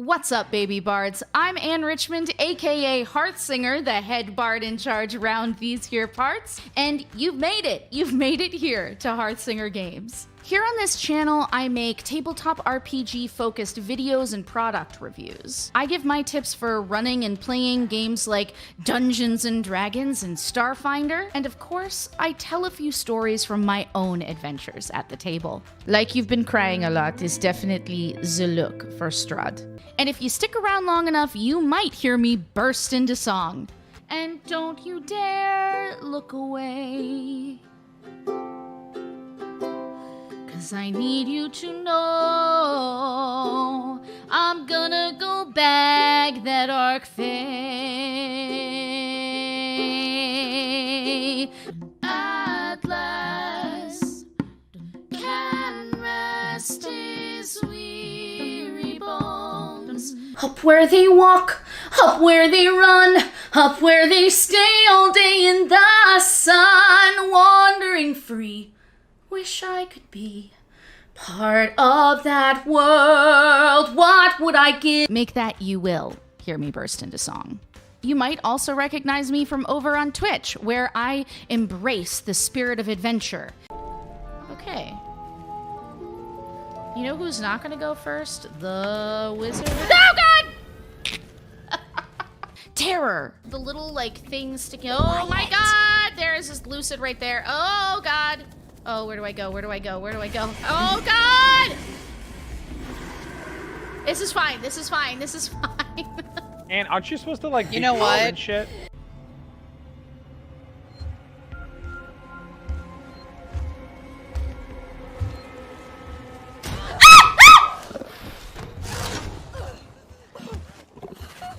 What's up, baby bards? I'm Ann Richmond, aka Hearthsinger, the head bard in charge around these here parts, and you've made it. You've made it here to Hearthsinger Games. Here on this channel, I make tabletop RPG-focused videos and product reviews. I give my tips for running and playing games like Dungeons & Dragons and Starfinder, and of course, I tell a few stories from my own adventures at the table. Like You've Been Crying a Lot is definitely the look for Strahd. And if you stick around long enough, you might hear me burst into song. And don't you dare look away, 'cause I need you to know I'm gonna go back that arc fay. Atlas can rest his weary bones. Up where they walk, up where they run, up where they stay all day in the sun, wandering free. Wish I could be part of that world. What would I give? Make that you will hear me burst into song. You might also recognize me from over on Twitch, where I embrace the spirit of adventure. Okay. You know who's not gonna go first? The wizard. Oh god! Terror. The little like thing sticking. Oh my god! There's this lucid right there. Oh god. Oh, where do I go? Where do I go? Where do I go? Oh god! This is fine. This is fine. This is fine. And aren't you supposed to like you know what? And shit?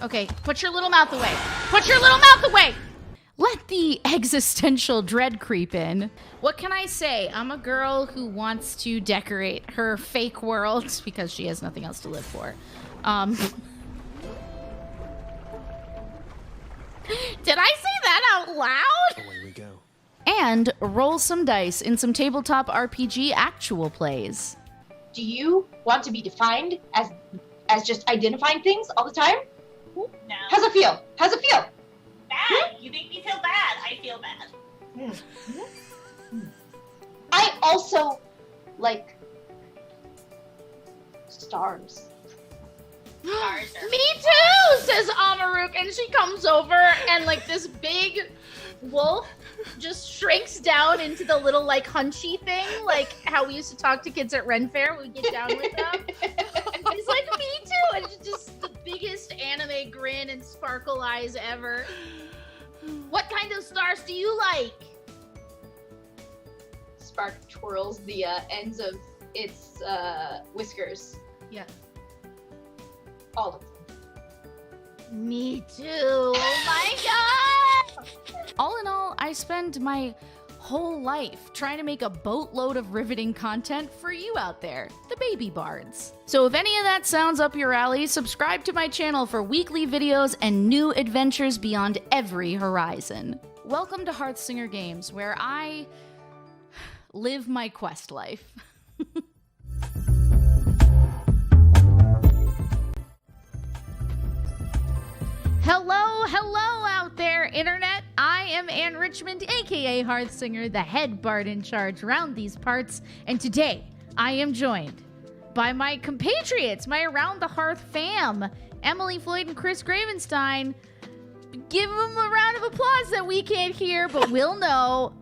Okay, put your little mouth away. Put your little mouth away! Let the existential dread creep in. What can I say? I'm a girl who wants to decorate her fake world because she has nothing else to live for. Did I say that out loud? Away we go. And roll some dice in some tabletop RPG actual plays. Do you want to be defined as just identifying things all the time? No. How's it feel? How's it feel? Bad. You make me feel bad. I feel bad. I also like stars. Stars are Me too, says Amaruk, and she comes over and like this big wolf just shrinks down into the little like hunchy thing, like how we used to talk to kids at Ren Fair when we get down with them. It's like me too, and it's just the biggest anime grin and sparkle eyes ever. What kind of stars do you like? Spark twirls the ends of its whiskers. Yeah. All of them. Me too. Oh my god! All in all, I spend my whole life trying to make a boatload of riveting content for you out there, the baby bards. So if any of that sounds up your alley, subscribe to my channel for weekly videos and new adventures beyond every horizon. Welcome to Hearthsinger Games, where I live my quest life. Hello out there, internet. I am Ann Richmond, aka Hearthsinger, the head bard in charge around these parts, and today I am joined by my compatriots, my Around the Hearth fam, Emily Floyd and Chris Gravenstein. Give them a round of applause that we can't hear, but we'll know.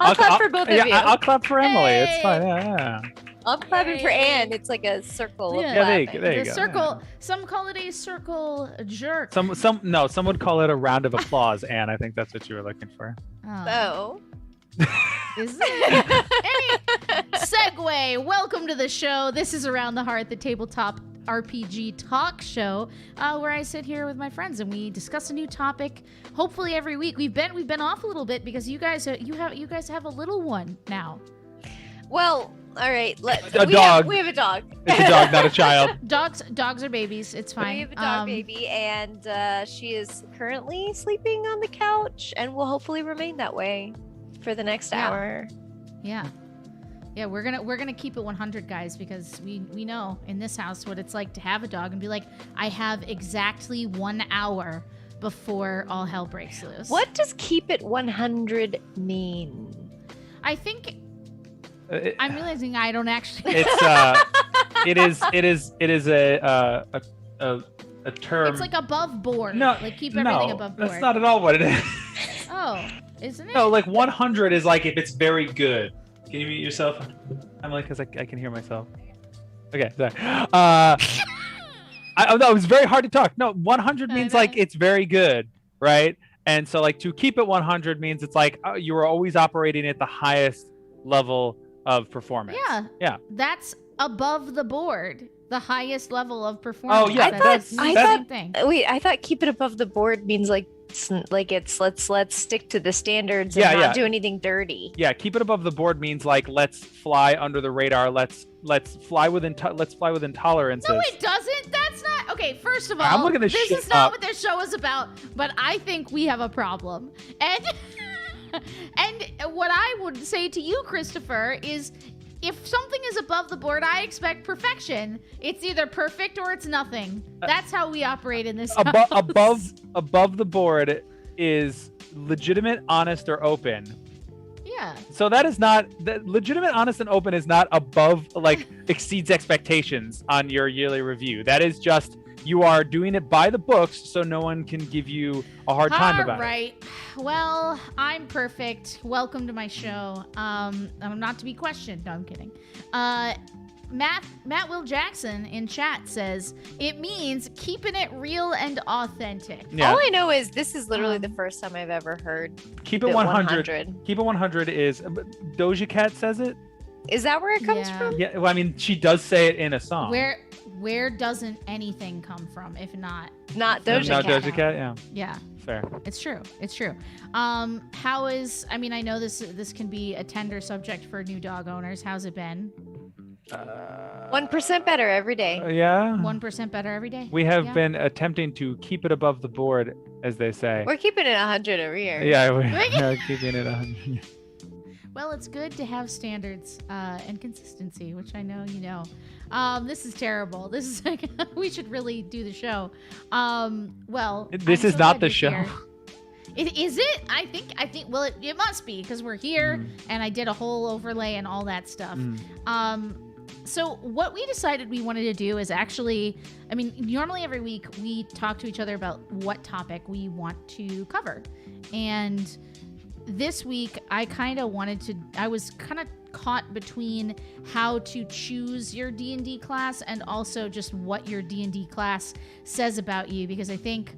I'll clap for both of you. I'll clap for Emily. Hey. It's fine. Yeah. I'm clapping for Anne. It's like a circle Yeah. of Yeah, there you clapping. go. There you The go. circle, some call it a circle jerk. Some would call it a round of applause, Anne. I think that's what you were looking for. Oh. So, Is it? Any segue. Welcome to the show. This is Around the Hearth, the tabletop RPG talk show, where I sit here with my friends and we discuss a new topic. Hopefully every week. We've been off a little bit because you guys have a little one now. well, all right. A dog. We have a dog. It's a dog, not a child. Dogs are babies. It's fine. We have a dog baby, and she is currently sleeping on the couch, and will hopefully remain that way for the next Yeah. hour. Yeah. Yeah, we're gonna keep it 100, guys, because we know in this house what it's like to have a dog and be like, I have exactly 1 hour before all hell breaks loose. What does keep it 100 mean? I think I'm realizing I don't actually. It's it is a term. It's like above board. No, like keep everything above board. That's not at all what it is. Oh, isn't it? No, like 100 is like if it's very good. Can you mute yourself? I'm like, because I can hear myself. Okay, sorry. No, it was very hard to talk. No, 100 means like it's very good, right? And so like to keep it 100 means it's like you are always operating at the highest level of performance. Yeah. That's above the board. The highest level of performance. Oh yeah, that's the same thing. Wait, I thought keep it above the board means like it's let's stick to the standards and not do anything dirty. Yeah, keep it above the board means like let's fly under the radar. Let's fly within tolerances. No, it doesn't. That's not okay. First of all, I'm looking this is not what this show is about. But I think we have a problem. And and what I would say to you, Christopher, is if something is above the board, I expect perfection. It's either perfect or it's nothing. That's how we operate in this house. Above the board is legitimate, honest, or open. Yeah. So that is not legitimate, honest, and open is not above, like exceeds expectations on your yearly review. That is just you are doing it by the books, so no one can give you a hard time about it. All right. Well, I'm perfect. Welcome to my show. I'm not to be questioned. No, I'm kidding. Matt Will Jackson in chat says it means keeping it real and authentic. Yeah. All I know is this is literally the first time I've ever heard. Keep it 100. Keep it 100 is Doja Cat says it. Is that where it comes from? Yeah. Well, I mean, she does say it in a song. Where doesn't anything come from if not Doja Cat? Doja Cat, yeah. Yeah. Fair. It's true. How is, I mean, I know this can be a tender subject for new dog owners. How's it been? 1% better every day. Yeah. 1% better every day. We have been attempting to keep it above the board, as they say. We're keeping it 100 over here. Yeah, we're keeping it 100. Well, it's good to have standards and consistency, which I know you know. This is terrible. This is like, we should really do the show. Well, this is not the show. Is it? I think. Well, it must be because we're here, and I did a whole overlay and all that stuff. So what we decided we wanted to do is actually, I mean, normally every week we talk to each other about what topic we want to cover, and this week I was kind of caught between how to choose your D&D class and also just what your D&D class says about you, because I think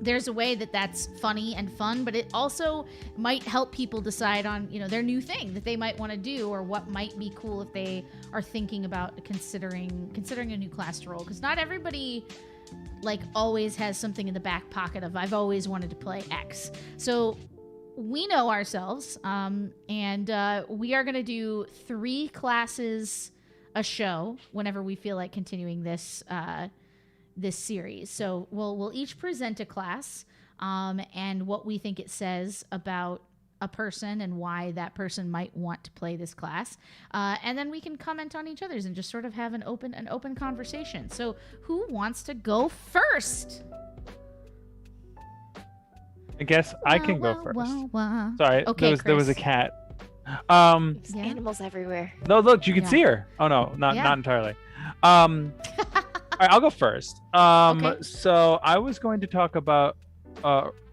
there's a way that's funny and fun, but it also might help people decide on, their new thing that they might want to do, or what might be cool if they are thinking about considering a new class to roll. Because not everybody always has something in the back pocket of I've always wanted to play X. So we know ourselves, and we are going to do 3 classes a show whenever we feel like continuing this series. So we'll each present a class and what we think it says about a person and why that person might want to play this class, and then we can comment on each other's and just sort of have an open conversation. So who wants to go first? I guess I can go first. Sorry, okay, there was a cat. There's animals everywhere. No, look, you can see her. Oh no, not entirely. All right, I'll go first. Okay. So I was going to talk about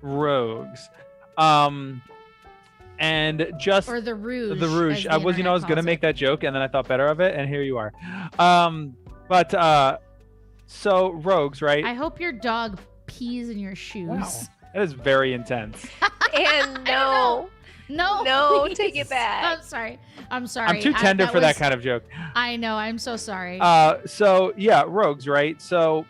rogues, and just or the rouge. The rouge. I was going to make that joke, and then I thought better of it, and here you are. So rogues, right? I hope your dog pees in your shoes. Wow, that is very intense. And no, please. take it back. I'm sorry. I'm too tender for that kind of joke. I know. I'm so sorry. So yeah, rogues, right? So,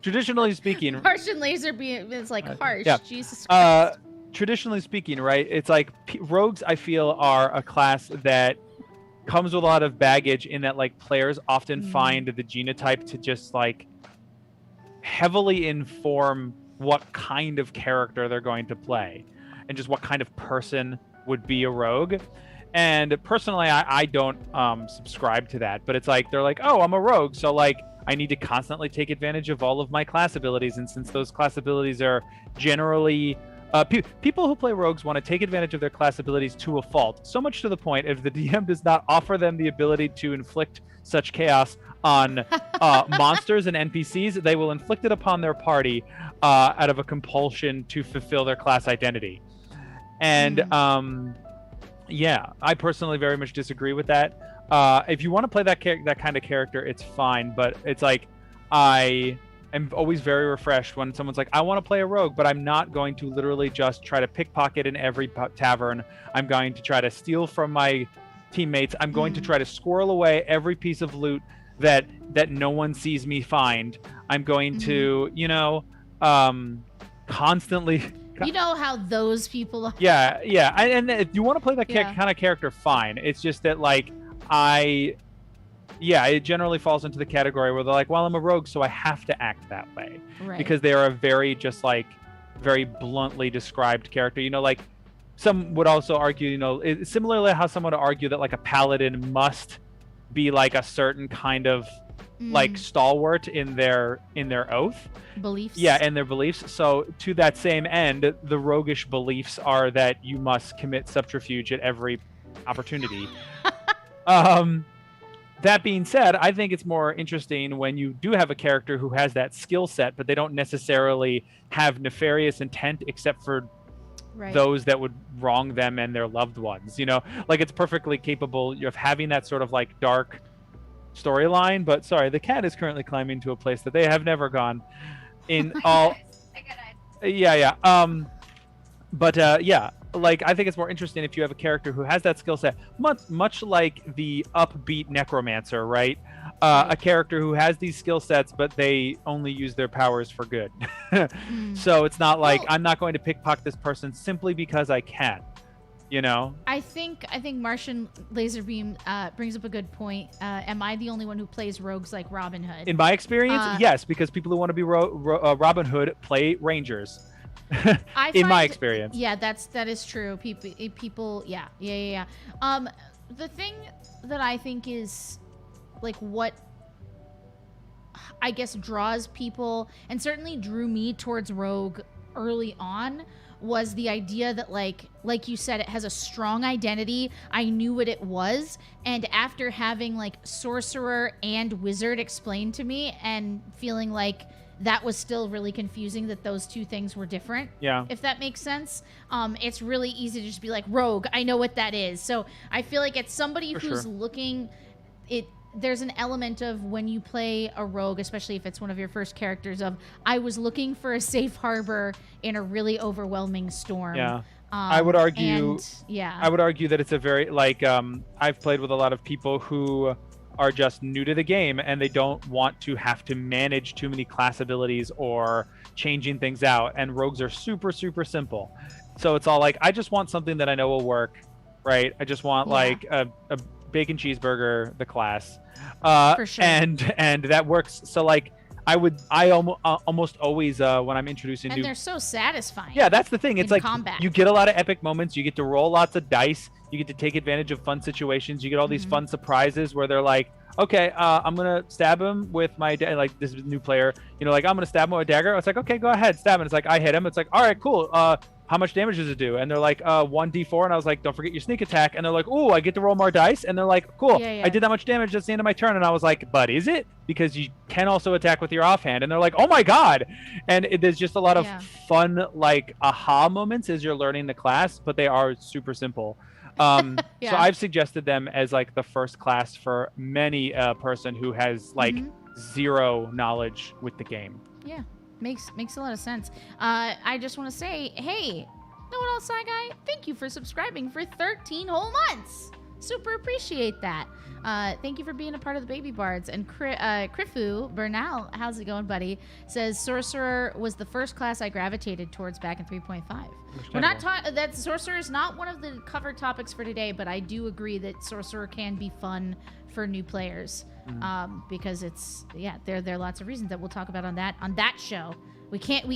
traditionally speaking, harsh and laser beam. It's like harsh. Yeah. Jesus Christ. Traditionally speaking, right? It's like rogues. I feel are a class that comes with a lot of baggage in that players often find the genotype to just heavily inform what kind of character they're going to play. and just what kind of person would be a rogue. And personally, I don't subscribe to that, but it's like they're like, oh, I'm a rogue, so like I need to constantly take advantage of all of my class abilities, and since those class abilities are generally people who play rogues want to take advantage of their class abilities to a fault, so much to the point if the DM does not offer them the ability to inflict such chaos on monsters and NPCs, they will inflict it upon their party out of a compulsion to fulfill their class identity. And yeah, I personally very much disagree with that. If you want to play that kind of character, it's fine, but it's like I am always very refreshed when someone's like, I want to play a rogue, but I'm not going to literally just try to pickpocket in every tavern. I'm going to try to steal from my teammates. I'm going to try to squirrel away every piece of loot that no one sees me find. I'm going to, constantly... You know how those people are. Yeah. And if you want to play that kind of character, fine. It's just that, like, it generally falls into the category where they're like, well, I'm a rogue, so I have to act that way. Right. Because they are a very very bluntly described character. Like, some would also argue, similarly how someone would argue that, like, a paladin must be, like, a certain kind of like stalwart in their oath beliefs. Yeah, and their beliefs. So to that same end, the roguish beliefs are that you must commit subterfuge at every opportunity. That being said, I think it's more interesting when you do have a character who has that skill set, but they don't necessarily have nefarious intent except for those that would wrong them and their loved ones. Like, it's perfectly capable of having that sort of like dark storyline. But sorry, the cat is currently climbing to a place that they have never gone in all. Like, I think it's more interesting if you have a character who has that skill set, much like the upbeat necromancer, right? A character who has these skill sets, but they only use their powers for good. So it's not like, I'm not going to pickpocket this person simply because I can. I think Martian Laserbeam brings up a good point. Am I the only one who plays rogues like Robin Hood? In my experience, yes, because people who want to be Robin Hood play Rangers. In my experience. Yeah, that is true. People, yeah. The thing that I think is like what I guess draws people, and certainly drew me towards rogue early on, was the idea that like you said, it has a strong identity. I knew what it was, and after having like sorcerer and wizard explained to me and feeling like that was still really confusing that those two things were different. Yeah. If that makes sense. It's really easy to just be like, rogue, I know what that is. So I feel like it's somebody who's looking, there's an element of when you play a rogue, especially if it's one of your first characters, of I was looking for a safe harbor in a really overwhelming storm. Yeah. I would argue that it's a very, like, I've played with a lot of people who are just new to the game and they don't want to have to manage too many class abilities or changing things out, and rogues are super, super simple. So it's all like, I just want something that I know will work, right? I just want like a bacon cheeseburger, the class. For sure. And that works. So like I almost always when I'm introducing new, they're so satisfying. Yeah, that's the thing. It's like combat. You get a lot of epic moments. You get to roll lots of dice. You get to take advantage of fun situations. You get all these fun surprises where they're like, okay, I'm gonna stab him with my like this new player. Like, I'm gonna stab him with a dagger. It's like, okay, go ahead, stab him. It's like, I hit him. It's like, all right, cool. How much damage does it do? And they're like, 1d4. And I was like, don't forget your sneak attack. And they're like, ooh, I get to roll more dice. And they're like, cool, I did that much damage. That's the end of my turn. And I was like, but is it? Because you can also attack with your offhand. And they're like, oh my God. And there's just a lot of fun, like, aha moments as you're learning the class, but they are super simple. So I've suggested them as like the first class for many person who has like zero knowledge with the game. Yeah. Makes a lot of sense. I just want to say, hey, know what else, Sci Guy? Thank you for subscribing for 13 whole months. Super appreciate that. Thank you for being a part of the Baby Bards. And Krifu Bernal, how's it going, buddy? Says Sorcerer was the first class I gravitated towards back in 3.5. We're not talking that Sorcerer is not one of the cover topics for today, but I do agree that Sorcerer can be fun for new players. Because it's there are lots of reasons that we'll talk about on that show. We can't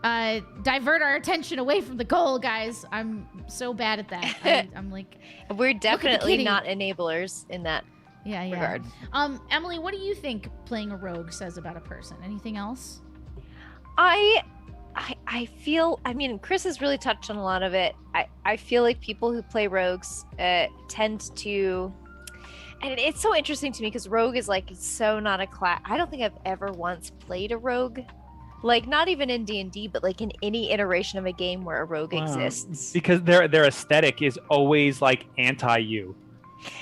divert our attention away from the goal, guys. I'm so bad at that. I'm like, we're definitely not enablers in that regard. Emily, what do you think playing a rogue says about a person? Anything else? I feel, I mean, Chris has really touched on a lot of it. I feel like people who play rogues tend to, and it's so interesting to me because rogue is like so not a class. I don't think I've ever once played a rogue, like not even in D&D, but like in any iteration of a game where a rogue exists. Because their aesthetic is always like anti-you.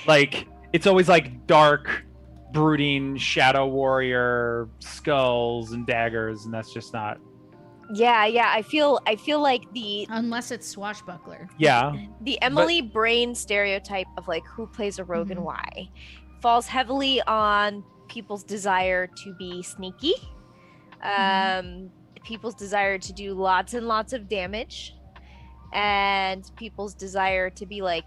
Like it's always like dark, brooding shadow warrior, skulls and daggers, and that's just not. Yeah. I feel like unless it's swashbuckler. Yeah. The Emily Brain stereotype of like who plays a rogue and why falls heavily on people's desire to be sneaky, people's desire to do lots and lots of damage, and people's desire to be like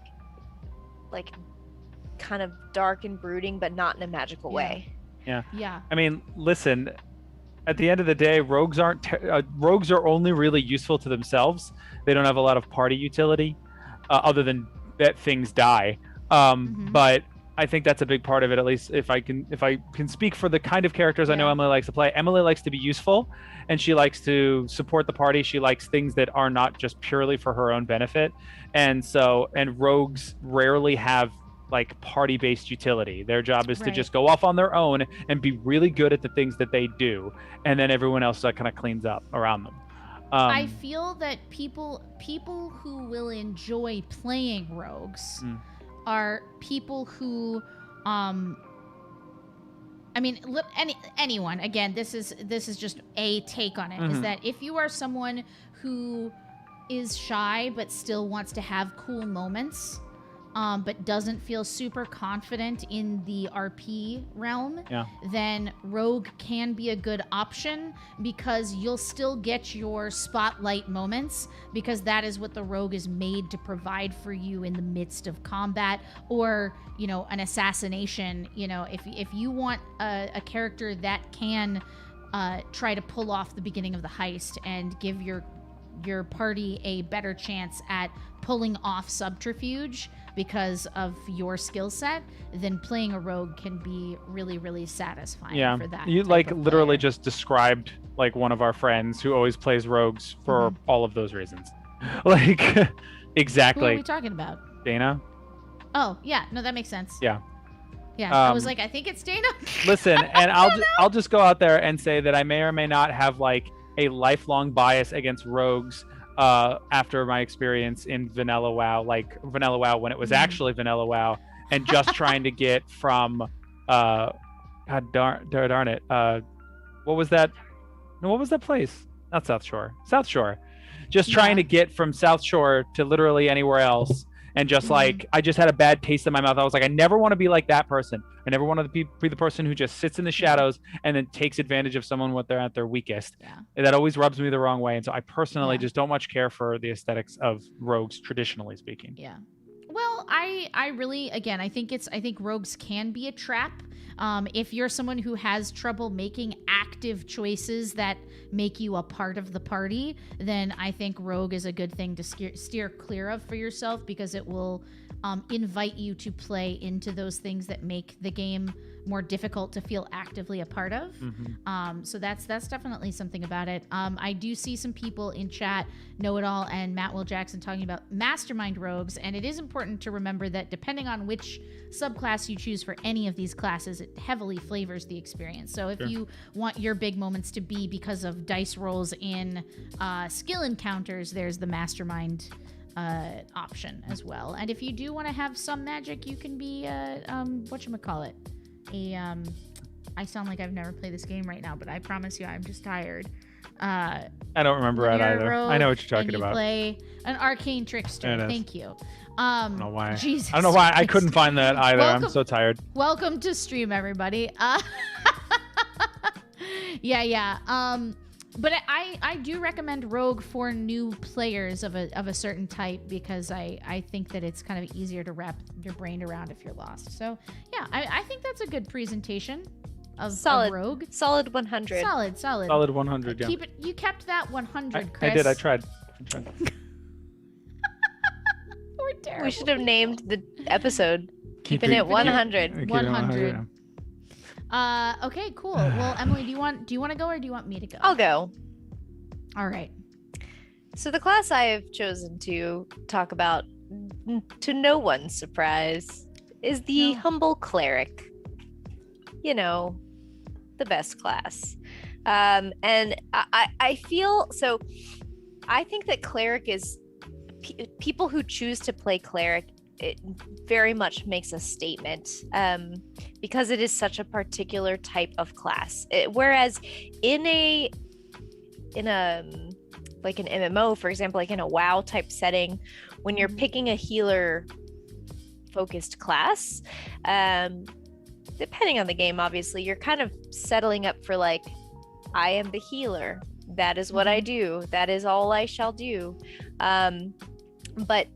kind of dark and brooding, but not in a magical way. Yeah. I mean, listen. At the end of the day, rogues are only really useful to themselves. They don't have a lot of party utility, other than that things die. But I think that's a big part of it. At least if I can speak for the kind of characters I know Emily likes to play. Emily likes to be useful, and she likes to support the party. She likes things that are not just purely for her own benefit, and rogues rarely have like party-based utility. Their job is to just go off on their own and be really good at the things that they do, and then everyone else kind of cleans up around them. I feel that people who will enjoy playing rogues are people who I mean, anyone, again, this is just a take on it, is that if you are someone who is shy but still wants to have cool moments, but doesn't feel super confident in the RP realm, then rogue can be a good option, because you'll still get your spotlight moments, because that is what the rogue is made to provide for you in the midst of combat, or an assassination. If you want a character that can try to pull off the beginning of the heist and give your party a better chance at pulling off subterfuge because of your skill set, then playing a rogue can be really, really satisfying for that. You literally just described like one of our friends who always plays rogues for all of those reasons. Like exactly. Who are we talking about? Dana? Oh, yeah. No, that makes sense. Yeah. Yeah. I was like, I think it's Dana. Listen, and I'll just go out there and say that I may or may not have like a lifelong bias against rogues after my experience in Vanilla WoW, when it was actually Vanilla WoW, and just trying to get from God darn it, what was that? No, what was that place? Not South Shore. South Shore. Just trying to get from South Shore to literally anywhere else. And just like, I just had a bad taste in my mouth. I was like, I never want to be like that person. I never want to be the person who just sits in the shadows and then takes advantage of someone when they're at their weakest. That always rubs me the wrong way. And so I personally just don't much care for the aesthetics of rogues, traditionally speaking. Yeah. Well, I really, again, I think rogues can be a trap. If you're someone who has trouble making active choices that make you a part of the party, then I think rogue is a good thing to steer clear of for yourself, because it will invite you to play into those things that make the game more difficult to feel actively a part of. So that's definitely something about it. I do see some people in chat, Know It All and Matt Will Jackson, talking about mastermind rogues, and it is important to remember that depending on which subclass you choose for any of these classes, it heavily flavors the experience. So if you want your big moments to be because of dice rolls in skill encounters, there's the mastermind option as well. And if you do want to have some magic, you can be whatchamacallit, I sound like I've never played this game right now, but I promise you I'm just tired. I don't remember it either. I know what you're talking about. Play an arcane trickster. Thank you. I don't know why. Jesus, I don't know why I couldn't find that either. I'm so tired. Welcome to stream, everybody. But I do recommend rogue for new players of a certain type, because I think that it's kind of easier to wrap your brain around if you're lost. So yeah, I think that's a good presentation. Solid. rogue. Solid 100. Solid. Solid 100. Yeah. Keep it. You kept that 100, I Chris. did. I tried. We're terrible. We should have named the episode Keeping it 100. 100. Okay, cool. Well, Emily, do you want to go or do you want me to go? I'll go. All right. So the class I have chosen to talk about, to no one's surprise, is the humble cleric. You know, the best class. And I feel so. I think that cleric is people who choose to play cleric. It very much makes a statement because it is such a particular type of class. Whereas in a like an MMO, for example, like in a WoW type setting, when you're picking a healer focused class, depending on the game, obviously, you're kind of settling up for like, I am the healer. That is what I do. That is all I shall do. But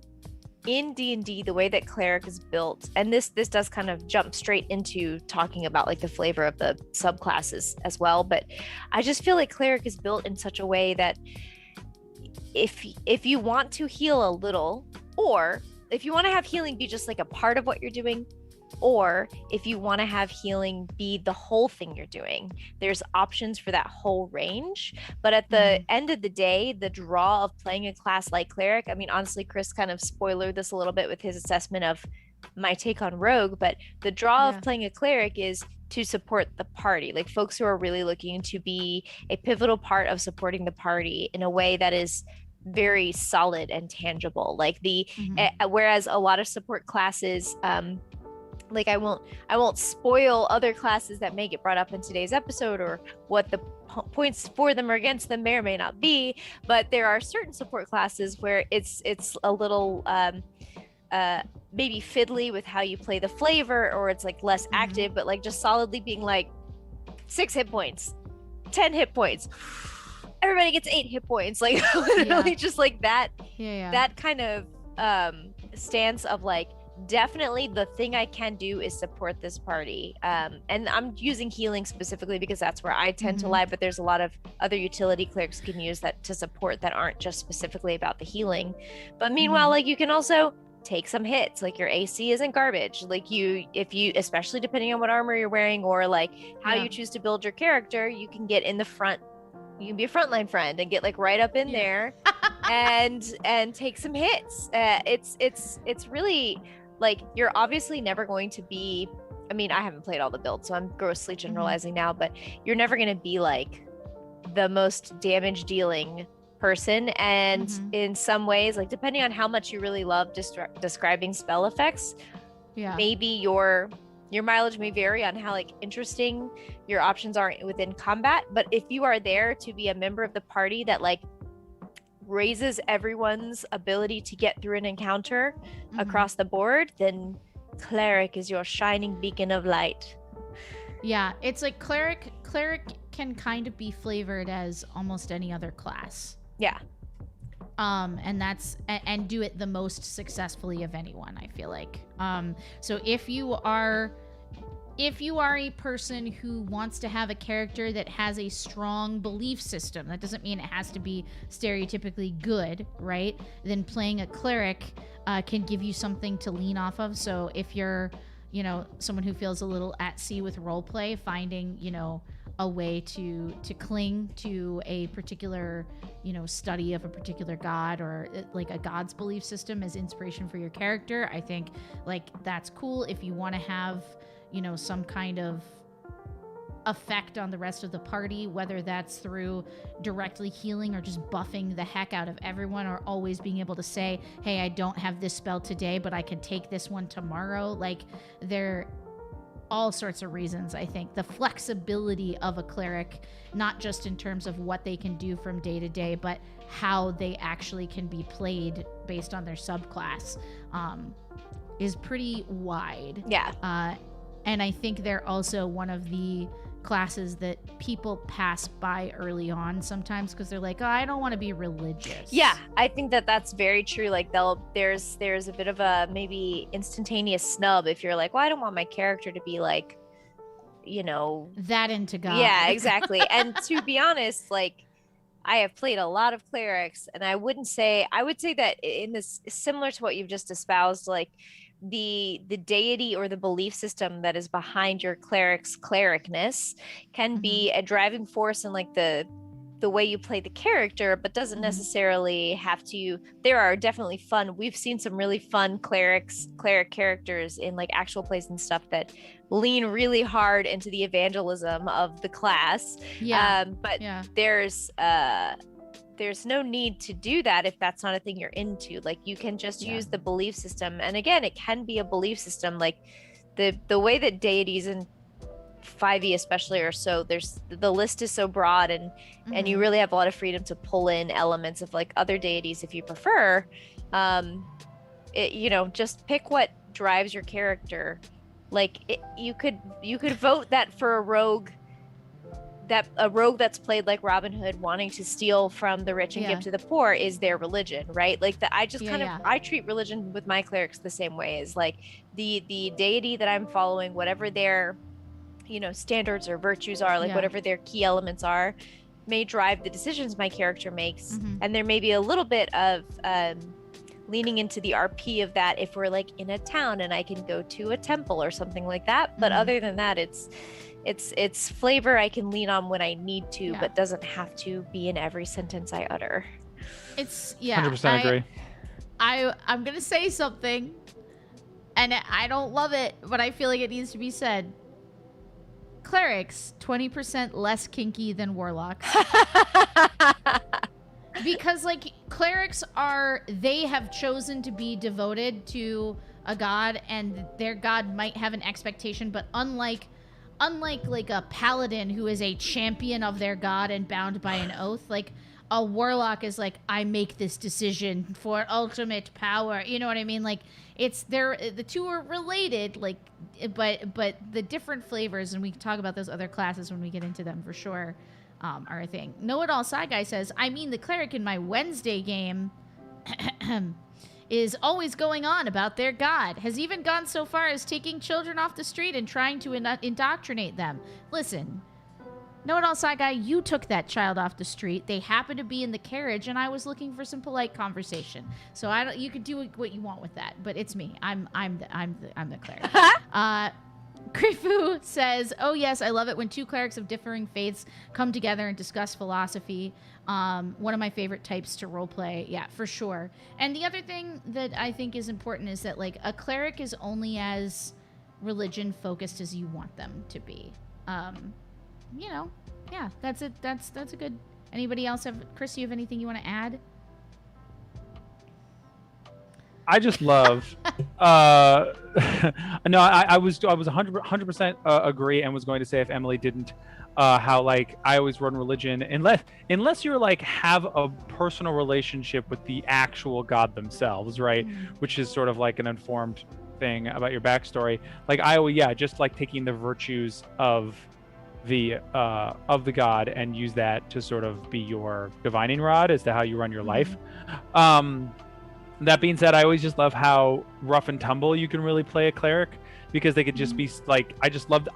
in D&D, the way that cleric is built, and this does kind of jump straight into talking about like the flavor of the subclasses as well, but I just feel like cleric is built in such a way that if you want to heal a little, or if you want to have healing be just like a part of what you're doing, or if you want to have healing be the whole thing you're doing, there's options for that whole range. But at the end of the day, the draw of playing a class like cleric, I mean, honestly, Chris kind of spoilered this a little bit with his assessment of my take on rogue, but the draw of playing a cleric is to support the party, like folks who are really looking to be a pivotal part of supporting the party in a way that is very solid and tangible. Like whereas a lot of support classes, like I won't spoil other classes that may get brought up in today's episode or what the points for them or against them may or may not be, but there are certain support classes where it's a little maybe fiddly with how you play the flavor, or it's like less active, but like just solidly being like 6 hit points, 10 hit points, everybody gets 8 hit points, like literally just like that that kind of stance of like, definitely the thing I can do is support this party, and I'm using healing specifically because that's where I tend to lie, but there's a lot of other utility clerics can use that to support that aren't just specifically about the healing. But meanwhile, like you can also take some hits, like your AC isn't garbage, like if you especially depending on what armor you're wearing or like how you choose to build your character, you can get in the front, you can be a frontline friend and get like right up in there and take some hits. It's really like, you're obviously never going to be, I mean, I haven't played all the builds, so I'm grossly generalizing now, but you're never going to be like the most damage dealing person. And in some ways, like depending on how much you really love describing spell effects, maybe your mileage may vary on how like interesting your options are within combat. But if you are there to be a member of the party that like raises everyone's ability to get through an encounter across the board, then cleric is your shining beacon of light. Yeah, it's like cleric can kind of be flavored as almost any other class. Yeah. And that's and do it the most successfully of anyone, I feel like. So if you are a person who wants to have a character that has a strong belief system, that doesn't mean it has to be stereotypically good, right? Then playing a cleric can give you something to lean off of. So if you're, someone who feels a little at sea with roleplay, finding, a way to cling to a particular, study of a particular god or like a god's belief system as inspiration for your character, I think like that's cool. If you want to have some kind of effect on the rest of the party, whether that's through directly healing or just buffing the heck out of everyone, or always being able to say, hey, I don't have this spell today, but I can take this one tomorrow. Like, there are all sorts of reasons. I think the flexibility of a cleric, not just in terms of what they can do from day to day, but how they actually can be played based on their subclass, is pretty wide. Yeah. And I think they're also one of the classes that people pass by early on sometimes because they're like, oh, I don't want to be religious. Yeah, I think that that's very true. Like there's a bit of a maybe instantaneous snub if you're like, well, I don't want my character to be like that into God. Yeah, exactly. And to be honest, like I have played a lot of clerics, and I would say that in this, similar to what you've just espoused, like the deity or the belief system that is behind your clericness can be a driving force in like the way you play the character, but doesn't necessarily have to. There are definitely fun. We've seen some really fun cleric characters in like actual plays and stuff that lean really hard into the evangelism of the class. But there's no need to do that if that's not a thing you're into. Like you can just use the belief system, and again, it can be a belief system. Like the way that deities and 5e especially are so, there's the list is so broad, and you really have a lot of freedom to pull in elements of like other deities if you prefer. Just pick what drives your character. Like you could vote that for a rogue that's played like Robin Hood, wanting to steal from the rich and give to the poor is their religion, right? Like I just I treat religion with my clerics the same way, as like the deity that I'm following, whatever their standards or virtues are, like whatever their key elements are, may drive the decisions my character makes. And there may be a little bit of leaning into the RP of that if we're like in a town and I can go to a temple or something like that. But other than that, it's flavor I can lean on when I need to, but doesn't have to be in every sentence I utter. It's 100% agree. I'm gonna say something, and I don't love it, but I feel like it needs to be said. Clerics 20% less kinky than warlocks. Because like clerics they have chosen to be devoted to a god, and their god might have an expectation, but unlike like a paladin who is a champion of their god and bound by an oath, like a warlock is like, I make this decision for ultimate power. You know what I mean? Like the two are related, like, but the different flavors, and we can talk about those other classes when we get into them for sure, are a thing. Know-it-all Side Guy says, I mean, the cleric in my Wednesday game is always going on about their god, has even gone so far as taking children off the street and trying to indoctrinate them. Listen, Know-it-all Side Guy, you took that child off the street. They happened to be in the carriage, and I was looking for some polite conversation. So you could do what you want with that, but it's me. I'm the cleric. Krifu says, oh yes, I love it when two clerics of differing faiths come together and discuss philosophy. One of my favorite types to roleplay. Yeah, for sure. And the other thing that I think is important is that like a cleric is only as religion focused as you want them to be. Yeah, that's it. That's a good. Anybody else Chris, you have anything you want to add? I just love. No, I was 100% agree, and was going to say, if Emily didn't, how like I always run religion unless you're like have a personal relationship with the actual god themselves, right? Which is sort of like an informed thing about your backstory. Like I always just like taking the virtues of the god and use that to sort of be your divining rod as to how you run your life. That being said, I always just love how rough and tumble you can really play a cleric, because they could just be like, I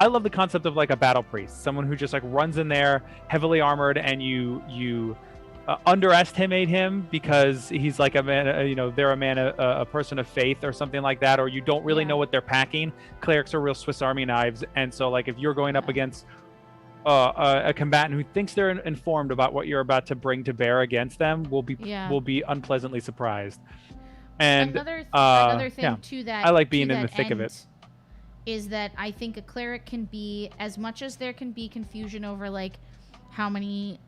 love the concept of like a battle priest, someone who just like runs in there heavily armored, and you underestimate him because he's like a man, they're a person of faith or something like that, or you don't really know what they're packing. Clerics are real Swiss Army knives, and so like if you're going up against a combatant who thinks they're informed about what you're about to bring to bear against them, will be unpleasantly surprised. And another thing to that, I like being in the thick of it, is that I think a cleric can be, as much as there can be confusion over like how many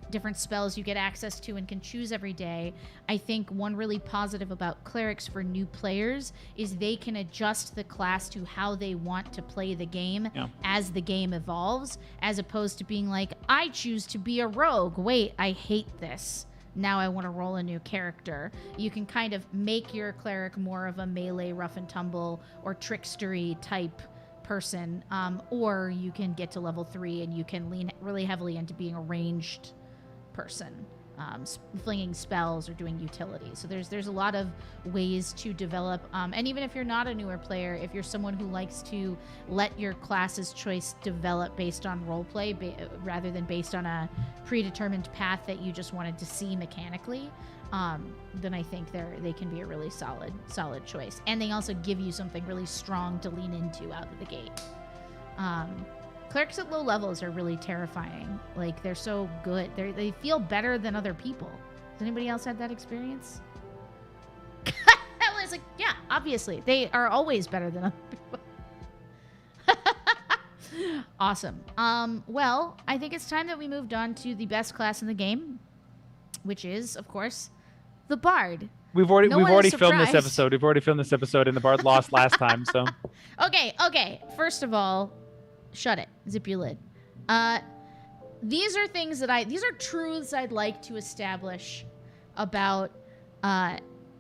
different spells you get access to and can choose every day, I think one really positive about clerics for new players is they can adjust the class to how they want to play the game as the game evolves, as opposed to being like, I choose to be a rogue. Wait, I hate this. Now I want to roll a new character. You can kind of make your cleric more of a melee rough and tumble or trickstery type person, or you can get to level 3 and you can lean really heavily into being a ranged person. flinging spells or doing utility. So there's a lot of ways to develop. And even if you're not a newer player, if you're someone who likes to let your class's choice develop based on roleplay rather than based on a predetermined path that you just wanted to see mechanically, then I think they can be a really solid choice. And they also give you something really strong to lean into out of the gate. Clerics at low levels are really terrifying. Like, they're so good. They feel better than other people. Has anybody else had that experience? I was like, yeah, obviously. They are always better than other people. Awesome. Well, I think it's time that we moved on to the best class in the game, which is, of course, the Bard. We've already filmed this episode. We've already filmed this episode, and the Bard lost last time, so. Okay. First of all, shut it. Zip your lid. These are truths I'd like to establish about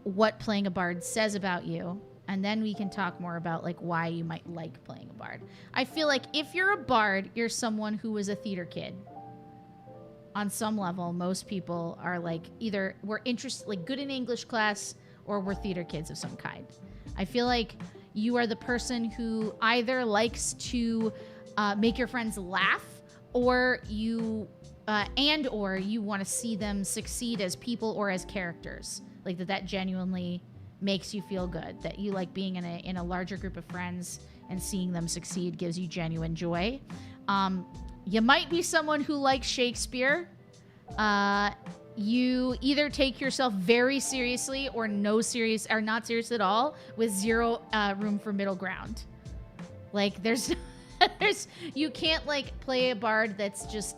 what playing a Bard says about you, and then we can talk more about like why you might like playing a Bard. I feel like if you're a Bard, you're someone who was a theater kid. On some level, most people are like either we're interested, like good in English class, or we're theater kids of some kind. I feel like you are the person who either likes to make your friends laugh, or you want to see them succeed as people or as characters. Like that genuinely makes you feel good. That you like being in a larger group of friends and seeing them succeed gives you genuine joy. You might be someone who likes Shakespeare. You either take yourself very seriously or not serious at all, with zero room for middle ground. Like you can't like play a Bard that's just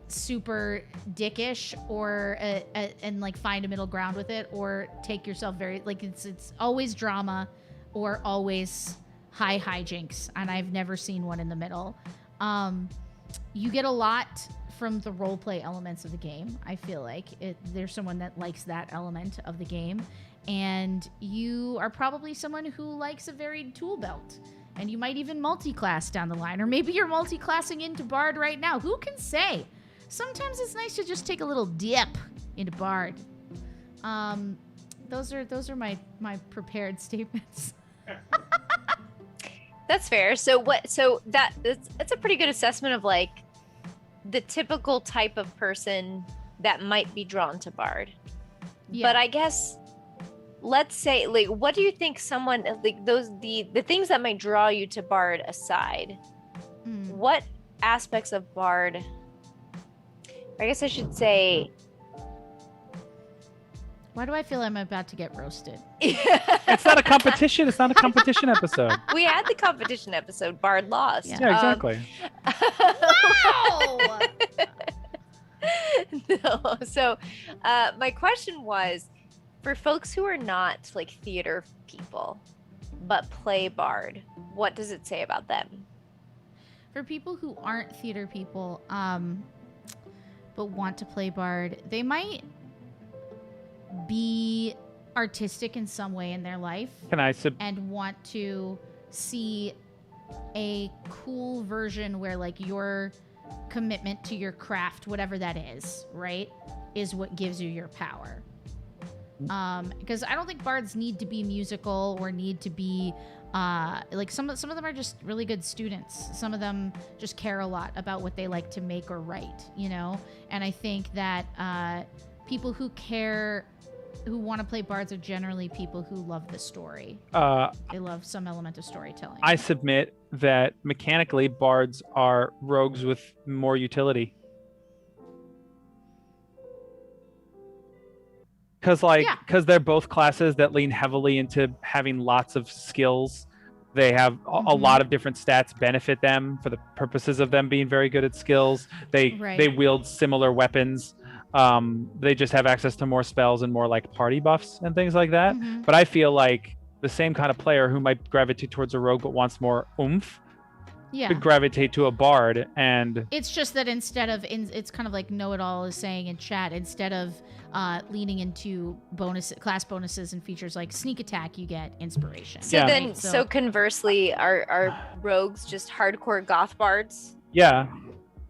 super dickish or and like find a middle ground with it, or take yourself very like it's always drama or always high hijinks, and I've never seen one in the middle. You get a lot from the roleplay elements of the game. I feel like there's someone that likes that element of the game, and you are probably someone who likes a varied tool belt, and you might even multi-class down the line, or maybe you're multi-classing into Bard right now. Who can say? Sometimes it's nice to just take a little dip into Bard. Those are my prepared statements. That's fair. That's a pretty good assessment of like the typical type of person that might be drawn to Bard. Yeah. But I guess let's say, like, what do you think someone like the things that might draw you to Bard aside? What aspects of Bard? I guess I should say. Why do I feel I'm about to get roasted? It's not a competition. It's not a competition episode. We had the competition episode. Bard lost. Yeah, exactly. Wow! No. So my question was, for folks who are not like theater people, but play Bard, what does it say about them? For people who aren't theater people, but want to play Bard, they might be artistic in some way in their life and want to see a cool version where like your commitment to your craft, whatever that is, right, is what gives you your power. Because I don't think Bards need to be musical or need to be like some of them are just really good students. Some of them just care a lot about what they like to make or write, you know? And I think that people who want to play Bards are generally people who love the story. They love some element of storytelling. I submit that mechanically Bards are rogues with more utility. Because they're both classes that lean heavily into having lots of skills. They have a lot of different stats benefit them for the purposes of them being very good at skills. They wield similar weapons. They just have access to more spells and more like party buffs and things like that. But I feel like the same kind of player who might gravitate towards a rogue but wants more oomph could gravitate to a Bard. And it's just that it's kind of like Know-It-All is saying in chat, instead of leaning into class bonuses and features like sneak attack, you get inspiration. So conversely, are rogues just hardcore goth bards? Yeah.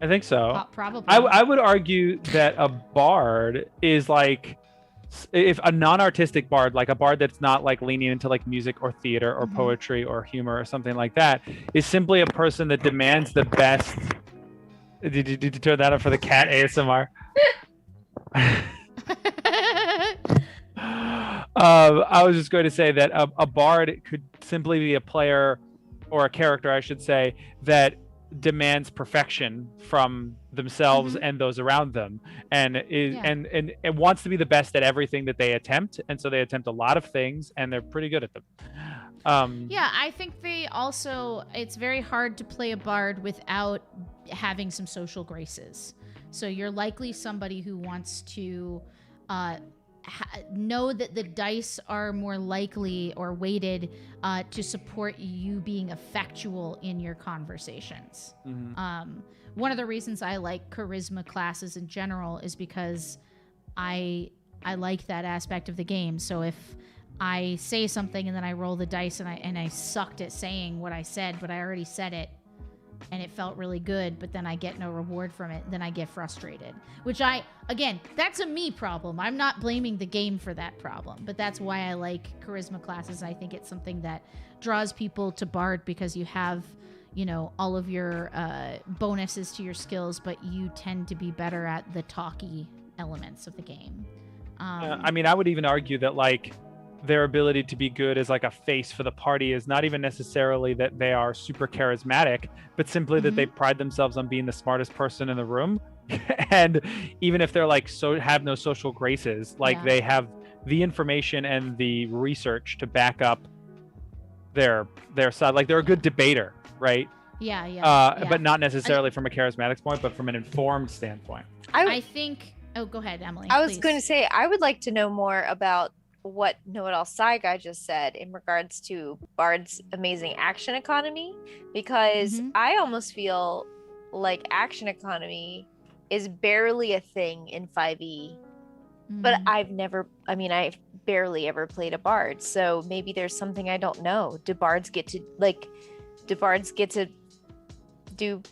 I think so. Probably. I would argue that a bard is like, if a non-artistic bard, like a bard that's not like leaning into like music or theater or poetry or humor or something like that, is simply a person that demands the best. Did you turn that up for the cat ASMR? I was just going to say that a bard could simply be a player, or a character, I should say, that demands perfection from themselves and those around them, and and wants to be the best at everything that they attempt, and so they attempt a lot of things, and they're pretty good at them. Yeah, I think it's very hard to play a bard without having some social graces. So you're likely somebody who wants to know that the dice are more likely or weighted to support you being effectual in your conversations. One of the reasons I like charisma classes in general is because I like that aspect of the game. So if I say something and then I roll the dice and I sucked at saying what I said, but I already said it and it felt really good, but then I get no reward from it, then I get frustrated. Which again, that's a me problem. I'm not blaming the game for that problem, but that's why I like charisma classes. I think it's something that draws people to bard because you have, all of your bonuses to your skills, but you tend to be better at the talky elements of the game. I mean, I would even argue that like their ability to be good as like a face for the party is not even necessarily that they are super charismatic, but simply that they pride themselves on being the smartest person in the room. And even if they're like have no social graces, like they have the information and the research to back up their side. Like they're a good debater, right? But not necessarily from a charismatic point, but from an informed standpoint. I think. Oh, go ahead, Emily. I was going to say I would like to know more about what Know-It-All Psy Guy just said in regards to Bard's amazing action economy, because I almost feel like action economy is barely a thing in 5e, but I've barely ever played a Bard, so maybe there's something I don't know. Do bards get to do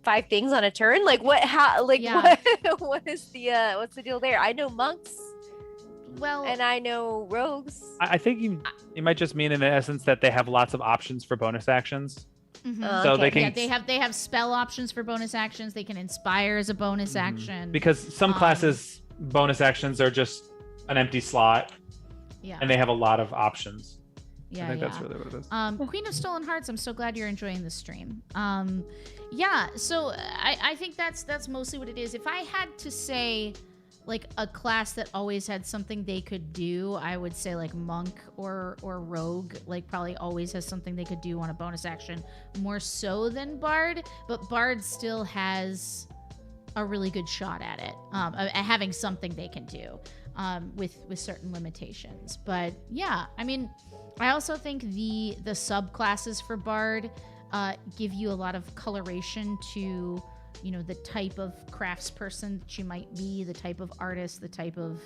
5 things on a turn? Like what, how, like what is what's the deal there? I know monks. Well, and I know rogues. I think you might just mean in the essence that they have lots of options for bonus actions. So they can. Yeah, they have spell options for bonus actions. They can inspire as a bonus action. Because some classes bonus actions are just an empty slot. Yeah. And they have a lot of options. Yeah, I think that's really what it is. Queen of Stolen Hearts, I'm so glad you're enjoying the stream. So I think that's mostly what it is. If I had to say like a class that always had something they could do, I would say like monk or rogue, like probably always has something they could do on a bonus action more so than bard, but bard still has a really good shot at it, at having something they can do with certain limitations. But yeah, I mean, I also think the subclasses for bard give you a lot of coloration to the type of craftsperson that you might be, the type of artist, the type of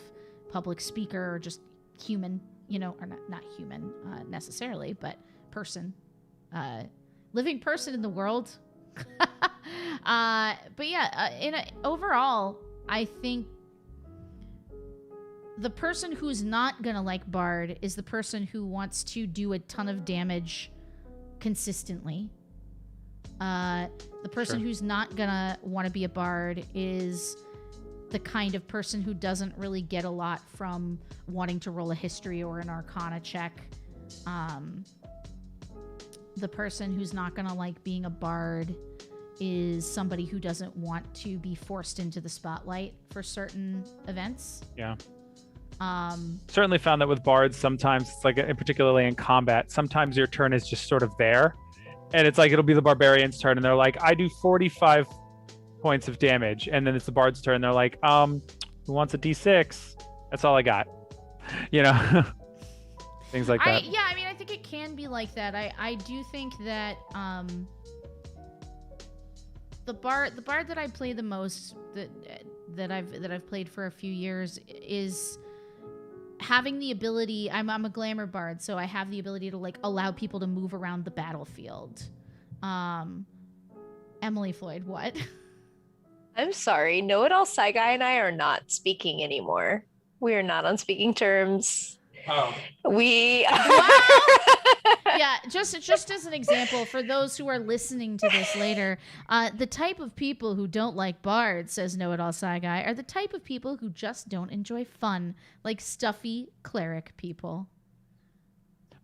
public speaker, or just human, or not human necessarily, but person, living person in the world. But yeah, overall, I think the person who's not going to like bard is the person who wants to do a ton of damage consistently. The person who's not gonna want to be a bard is the kind of person who doesn't really get a lot from wanting to roll a history or an arcana check. The person who's not gonna like being a bard is somebody who doesn't want to be forced into the spotlight for certain events. Yeah. Certainly found that with bards, sometimes it's like, particularly in combat, sometimes your turn is just sort of there. And it's like, it'll be the barbarian's turn, and they're like, I do 45 points of damage. And then it's the bard's turn. They're like, who wants a D6? That's all I got. Things like that. Yeah, I mean, I think it can be like that. I do think that the bard that I play the most, that I've played for a few years, is having the ability. I'm a glamour bard, so I have the ability to like allow people to move around the battlefield. Emily Floyd, what? I'm sorry. Know-it-all Saigai and I are not speaking anymore. We are not on speaking terms. Oh. We Yeah, just as an example, for those who are listening to this later, the type of people who don't like bards, says Know-It-All Saigai, are the type of people who just don't enjoy fun, like stuffy cleric people.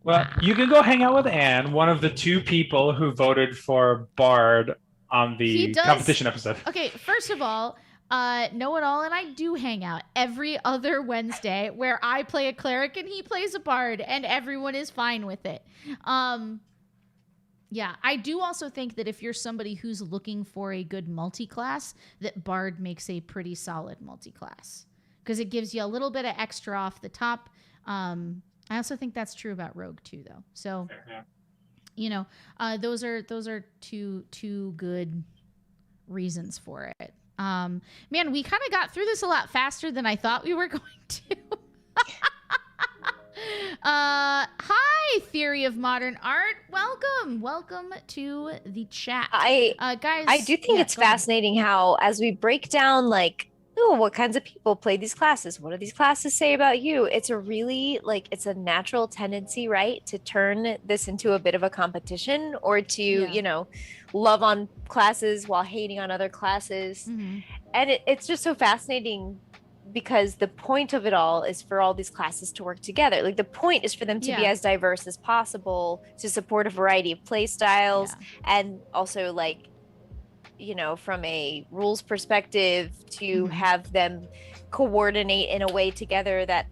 Well, you can go hang out with Anne, one of the 2 people who voted for Bard on the competition episode. Okay, first of all, Know-It-All and I do hang out every other Wednesday where I play a cleric and he plays a bard, and everyone is fine with it. Yeah, I do also think that if you're somebody who's looking for a good multi-class, that bard makes a pretty solid multi-class because it gives you a little bit of extra off the top. I also think that's true about rogue too, though. So, you know, those are two good reasons for it. Man, we kind of got through this a lot faster than I thought we were going to. Hi, Theory of Modern Art. Welcome to the chat. guys, I do think it's fascinating how, as we break down, like, oh, what kinds of people play these classes? What do these classes say about you? It's a really, like, it's a natural tendency, right, to turn this into a bit of a competition, or to, you know, love on classes while hating on other classes. And it's just so fascinating because the point of it all is for all these classes to work together. Like, the point is for them to be as diverse as possible, to support a variety of play styles, and also, like, you know, from a rules perspective, to have them coordinate in a way together that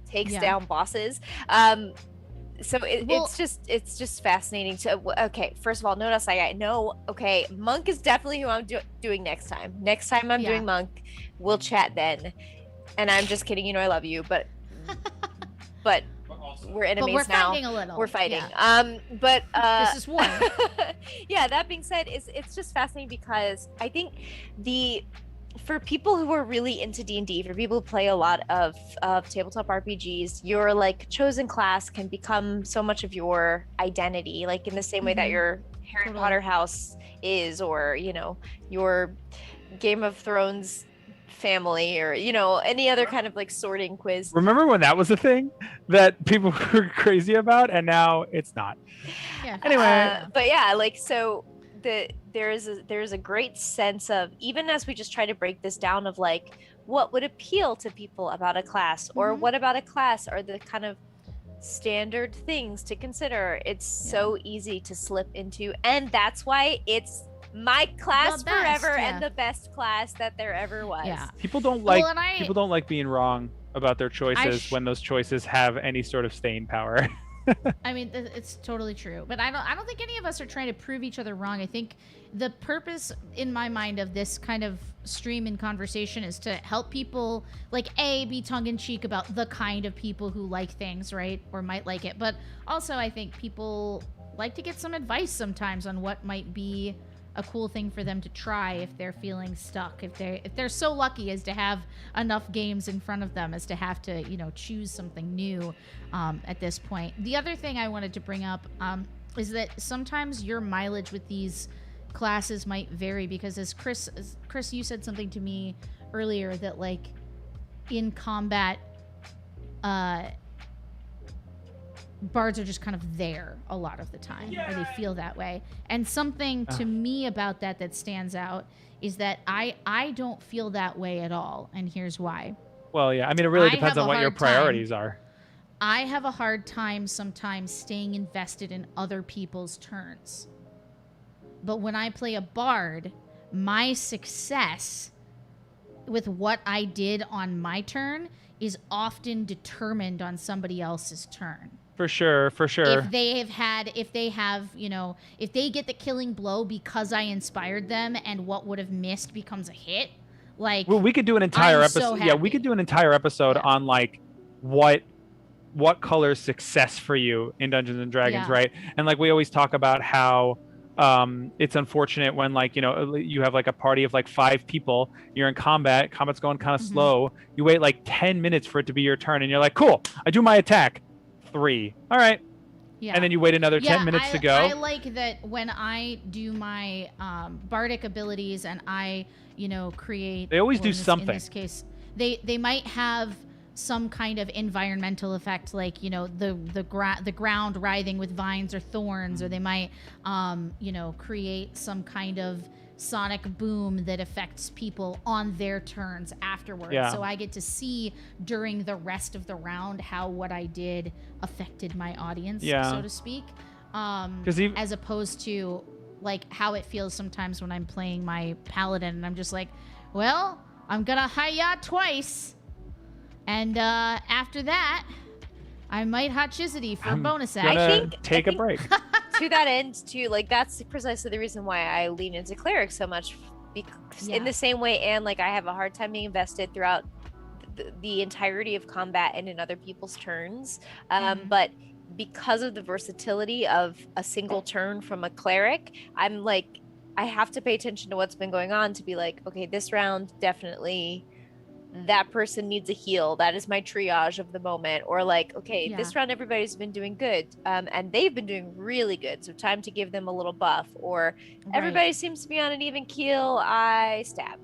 takes down bosses. So it's just fascinating to, okay, first of all, notice I know, okay, Monk is definitely who I'm doing next time. Next time I'm doing Monk, we'll chat then. And I'm just kidding, you know I love you, but we're enemies we're now. fighting a little. We're fighting. This is war. Yeah, that being said, it's just fascinating because I think for people who are really into D&D, for people who play a lot of tabletop RPGs, your, like, chosen class can become so much of your identity, like in the same way that your Harry Potter house is, or, you know, your Game of Thrones family, or, you know, any other kind of, like, sorting quiz. Remember when that was a thing that people were crazy about, and now it's not? Anyway, but yeah, like, so there's a great sense of, even as we just try to break this down, of, like, what would appeal to people about a class, or what about a class are the kind of standard things to consider. It's so easy to slip into, and that's why it's my class forever, and the best class that there ever was. People don't like being wrong about their choices when those choices have any sort of staying power. I mean, it's totally true, but I don't think any of us are trying to prove each other wrong. I think the purpose, in my mind, of this kind of stream and conversation is to help people, like, be tongue-in-cheek about the kind of people who like things, right, or might like it, but also I think people like to get some advice sometimes on what might be a cool thing for them to try if they're feeling stuck, if they're so lucky as to have enough games in front of them as to have to, you know, choose something new at this point. The other thing I wanted to bring up is that sometimes your mileage with these classes might vary, because as Chris, you said something to me earlier that, like, in combat, bards are just kind of there a lot of the time, or they feel that way. And something to me about that stands out is that I don't feel that way at all, and here's why. Well, yeah, I mean, it really depends on what your priorities are. I have a hard time sometimes staying invested in other people's turns. But when I play a bard, my success with what I did on my turn is often determined on somebody else's turn. For sure. If they have, you know, if they get the killing blow because I inspired them and what would have missed becomes a hit, like, well, we could do an entire episode. So we could do an entire episode on, like, what colors success for you in Dungeons and Dragons, right? And, like, we always talk about how it's unfortunate when, like, you know, you have, like, a party of, like, 5 people, you're in combat's going kind of slow, you wait like 10 minutes for it to be your turn, and you're like, cool, I do my attack, 3, all right, Yeah. And then you wait another 10 minutes to go. I like that when I do my bardic abilities and I, create. They always do something. In this case, they might have some kind of environmental effect, like the ground writhing with vines or thorns, or they might create some kind of sonic boom that affects people on their turns afterwards. Yeah. So I get to see during the rest of the round how what I did affected my audience, so to speak. As opposed to like how it feels sometimes when I'm playing my paladin and I'm just like, well, I'm gonna hi-ya twice. And after that, I might hot Chizity for a bonus action. I think take a break. To that end, too, like that's precisely the reason why I lean into cleric so much. Because in the same way, and like I have a hard time being invested throughout the entirety of combat and in other people's turns. But because of the versatility of a single turn from a cleric, I'm like, I have to pay attention to what's been going on to be like, okay, this round definitely that person needs a heal. That is my triage of the moment. Or like, okay, this round everybody's been doing good, and they've been doing really good, so time to give them a little buff. Or everybody seems to be on an even keel, I stab.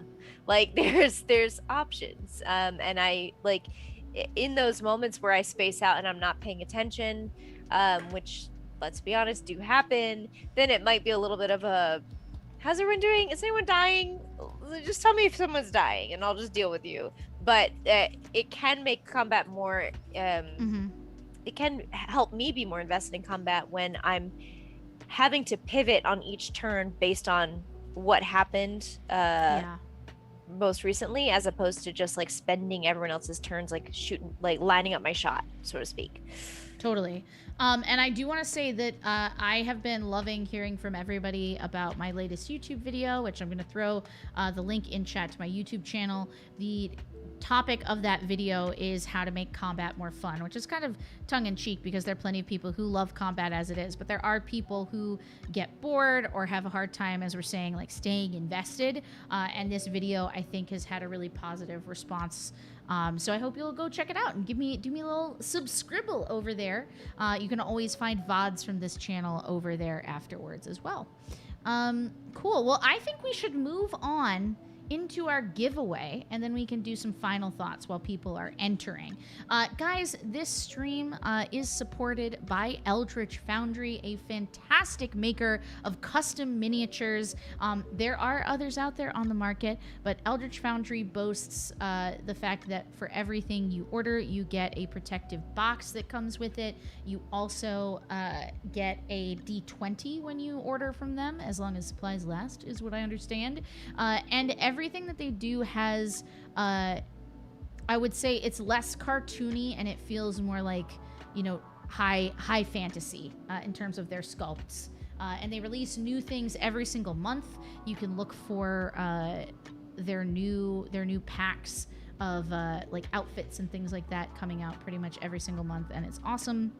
Like there's options, and I like in those moments where I space out and I'm not paying attention, which, let's be honest, do happen, then it might be a little bit of a, how's everyone doing? Is anyone dying? Just tell me if someone's dying and I'll just deal with you. But it can make combat more, it can help me be more invested in combat when I'm having to pivot on each turn based on what happened most recently, as opposed to just like spending everyone else's turns, like shooting, like lining up my shot, so to speak. Totally. And I do want to say that I have been loving hearing from everybody about my latest YouTube video, which I'm going to throw the link in chat to my YouTube channel. The topic of that video is how to make combat more fun, which is kind of tongue-in-cheek because there are plenty of people who love combat as it is, but there are people who get bored or have a hard time, as we're saying, like staying invested. And this video, I think, has had a really positive response. So I hope you'll go check it out and do me a little subscribble over there. You can always find VODs from this channel over there afterwards as well. Cool. Well, I think we should move on into our giveaway, and then we can do some final thoughts while people are entering. Guys, this stream is supported by Eldritch Foundry, a fantastic maker of custom miniatures. There are others out there on the market, but Eldritch Foundry boasts the fact that for everything you order, you get a protective box that comes with it. You also get a D20 when you order from them, as long as supplies last, is what I understand. And everything that they do has, I would say it's less cartoony and it feels more like, high fantasy in terms of their sculpts. And they release new things every single month. You can look for their new packs of like outfits and things like that coming out pretty much every single month, and it's awesome.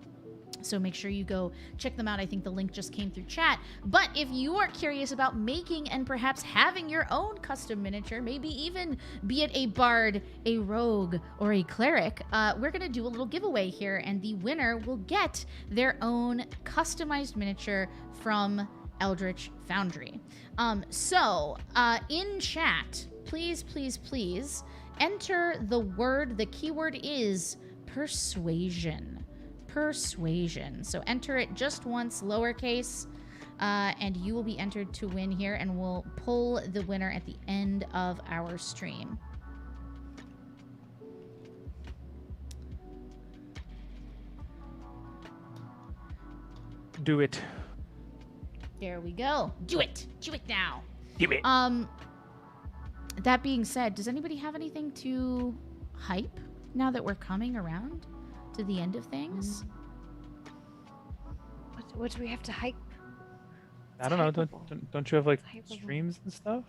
So make sure you go check them out. I think the link just came through chat. But if you are curious about making and perhaps having your own custom miniature, maybe even be it a bard, a rogue, or a cleric, we're going to do a little giveaway here, and the winner will get their own customized miniature from Eldritch Foundry. So in chat, please enter the keyword is persuasion. Persuasion. So enter it just once, lowercase, and you will be entered to win here, and we'll pull the winner at the end of our stream. Do it. There we go. Do it. Do it now. Do it. That being said, does anybody have anything to hype now that we're coming around to the end of things? What do we have to hype? I don't know. Don't you have like streams and stuff?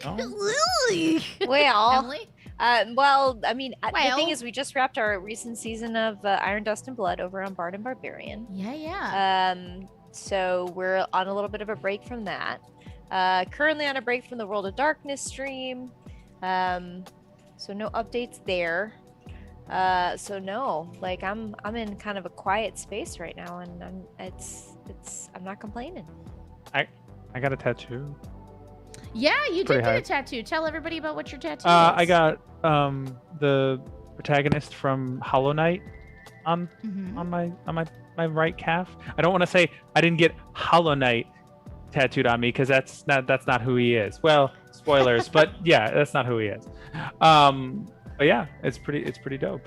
No? Well, Emily? well, I mean, the Well. thing is, we just wrapped our recent season of Iron, Dust, and Blood over on Bard and Barbarian. Yeah. So we're on a little bit of a break from that. Currently on a break from the World of Darkness stream. So no updates there. So no, like I'm in kind of a quiet space right now, and I'm not complaining. I got a tattoo. Yeah, you Pretty did get high. a tattoo. Tell everybody about what your tattoo I is. got the protagonist from Hollow Knight on my right calf. I don't want to say I didn't get Hollow Knight tattooed on me because that's not who he is. Well, spoilers, but yeah, that's not who he is. But yeah, it's pretty dope.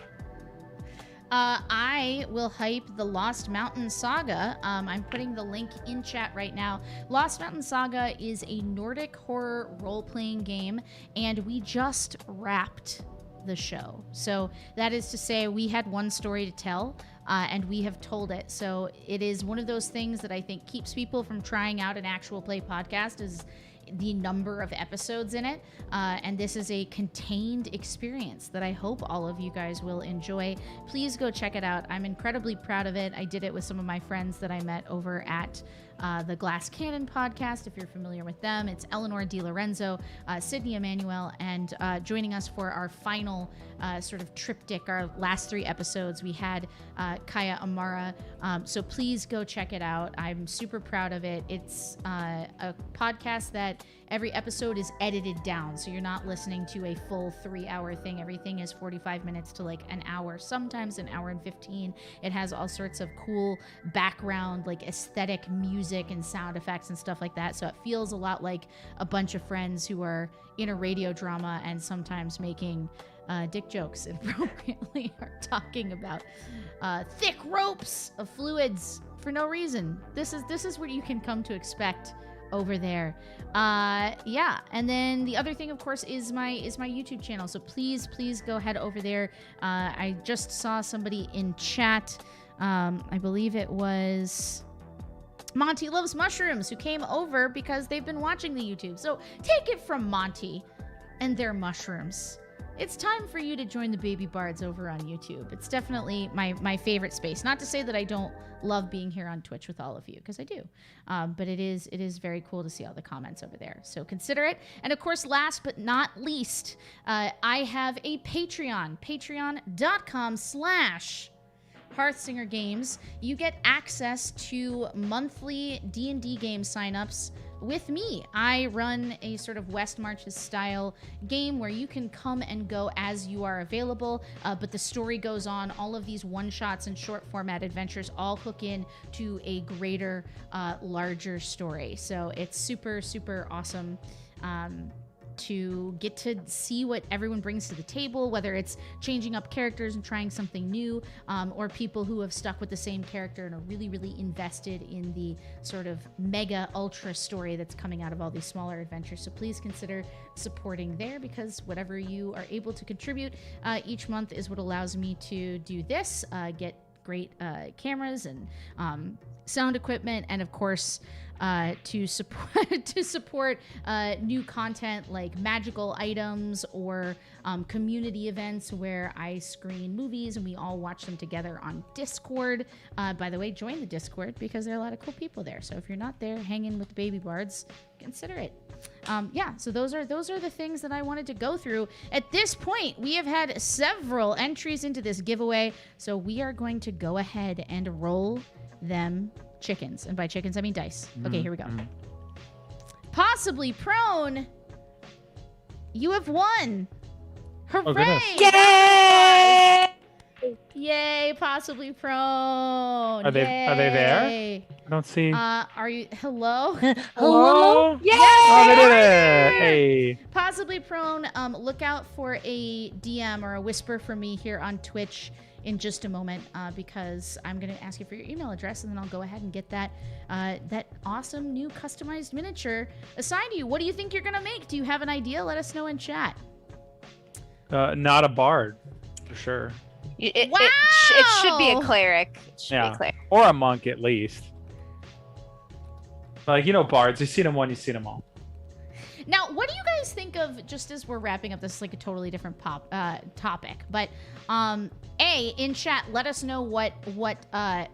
I will hype the Lost Mountain Saga. I'm putting the link in chat right now. Lost Mountain Saga is a Nordic horror role-playing game, and we just wrapped the show. So that is to say, we had one story to tell, and we have told it. So it is one of those things that I think keeps people from trying out an actual play podcast is the number of episodes in it, and this is a contained experience that I hope all of you guys will enjoy. Please go check it out. I'm incredibly proud of it. I did it with some of my friends that I met over at the Glass Cannon podcast, if you're familiar with them. It's Eleanor DiLorenzo, Sydney Emanuel, and joining us for our final sort of triptych, our last 3 episodes, we had Kaya Amara. So please go check it out. I'm super proud of it. It's a podcast that every episode is edited down, so you're not listening to a full 3-hour thing. Everything is 45 minutes to like an hour, sometimes an hour and 15. It has all sorts of cool background, like aesthetic music and sound effects and stuff like that. So it feels a lot like a bunch of friends who are in a radio drama and sometimes making dick jokes inappropriately are talking about thick ropes of fluids for no reason. This is what you can come to expect over there. Yeah, and then the other thing, of course, is my YouTube channel. So please go head over there. I just saw somebody in chat. I believe it was Monty Loves Mushrooms who came over because they've been watching the YouTube. So take it from Monty and their mushrooms. It's time for you to join the Baby Bards over on YouTube. It's definitely my favorite space. Not to say that I don't love being here on Twitch with all of you, because I do. But it is very cool to see all the comments over there. So consider it. And of course, last but not least, I have a Patreon. Patreon.com/Hearthsinger Games. You get access to monthly D&D game signups with me. I run a sort of West Marches style game where you can come and go as you are available, but the story goes on. All of these one-shots and short format adventures all hook in to a greater, larger story. So it's super, super awesome to get to see what everyone brings to the table, whether it's changing up characters and trying something new, or people who have stuck with the same character and are really, really invested in the sort of mega ultra story that's coming out of all these smaller adventures. So please consider supporting there, because whatever you are able to contribute each month is what allows me to do this, get great cameras and sound equipment, and of course to support new content like magical items or community events where I screen movies and we all watch them together on Discord. By the way, join the Discord because there are a lot of cool people there. So if you're not there hanging with the Baby Bards, consider it. Yeah, so those are the things that I wanted to go through. At this point, we have had several entries into this giveaway, so we are going to go ahead and roll them chickens. And by chickens, I mean dice. Okay, here we go. Possibly Prone, you have won. Hooray! Yay! Yay, Possibly Prone. Are they there? Yay. I don't see. Are you? Hello? Hello? Yay! Oh, they did it! Hey. Possibly Prone, look out for a DM or a whisper from me here on Twitch in just a moment, because I'm going to ask you for your email address, and then I'll go ahead and get that awesome new customized miniature assigned to you. What do you think you're going to make? Do you have an idea? Let us know in chat. Not a bard, for sure. It Wow! it should be a cleric. It should be a cleric. Or a monk, at least. Like, bards. You've seen them one, you've seen them all. Now, what do you guys think of, just as we're wrapping up, this is like a totally different topic, but in chat, let us know what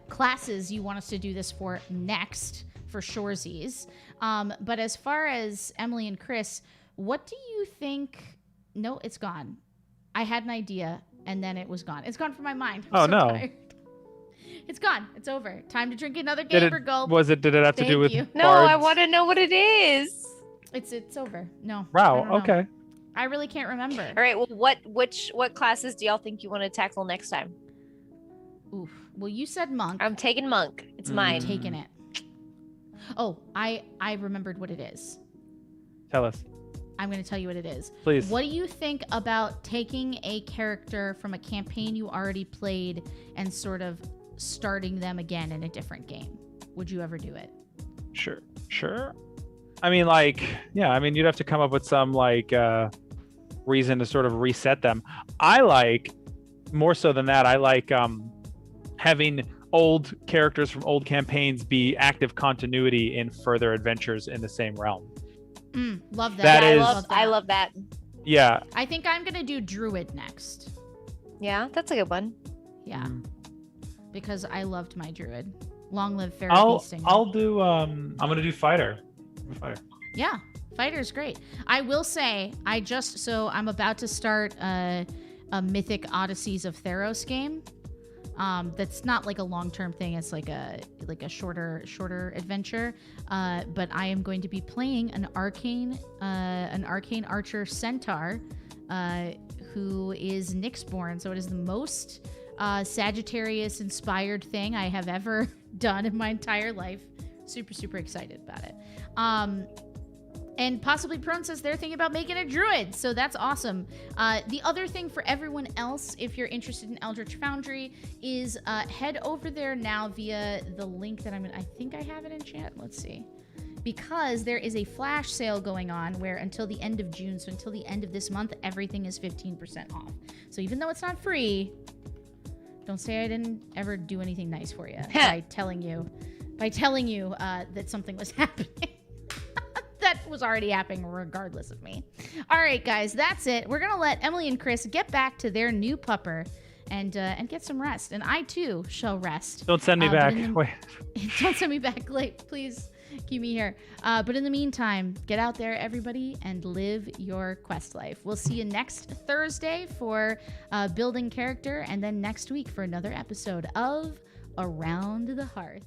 classes you want us to do this for next for Shoresies. But as far as Emily and Chris, what do you think? No, it's gone. I had an idea. and then it was gone. It's gone from my mind. Oh, no. Tired. It's gone. It's over. Time to drink another Did gamer it, gulp. did it have to do Thank with you. No, I bards? want to know what it is. It's over. No. I Wow, don't know. okay. I really can't remember. All right. Well, what classes do y'all think you want to tackle next time? Oof. Well, you said monk. I'm taking monk. It's Mm. mine. Taking it. Oh, I remembered what it is. Tell us, I'm going to tell you what it is. please. What do you think about taking a character from a campaign you already played and sort of starting them again in a different game? Would you ever do it? Sure. I mean, you'd have to come up with some reason to sort of reset them. I like, more so than that, I like having old characters from old campaigns be active continuity in further adventures in the same realm. Love that. That Yeah, is- I love that. Yeah. I think I'm going to do druid next. Yeah, that's a good one. Yeah. Because I loved my druid. Long live Fair I'll Feasting. do I'm gonna do fighter. Yeah, fighter's great. I will say, I'm about to start a Mythic Odysseys of Theros game. That's not like a long-term thing. It's like a shorter adventure. But I am going to be playing an arcane archer centaur, who is Nyxborn. So it is the most Sagittarius-inspired thing I have ever done in my entire life. Super, super excited about it. And possibly Prone says they're thinking about making a druid, so that's awesome. The other thing for everyone else, if you're interested in Eldritch Foundry, is head over there now via the link that I think I have it in chat. Let's see. Because there is a flash sale going on where until the end of June, so until the end of this month, everything is 15% off. So even though it's not free, don't say I didn't ever do anything nice for you by telling you that something was happening. That was already happening regardless of me. All right, guys, that's it. We're going to let Emily and Chris get back to their new pupper and get some rest. And I, too, shall rest. Don't send me back. Wait. Don't send me back late. Please keep me here. But in the meantime, get out there, everybody, and live your quest life. We'll see you next Thursday for building character, and then next week for another episode of Around the Hearth.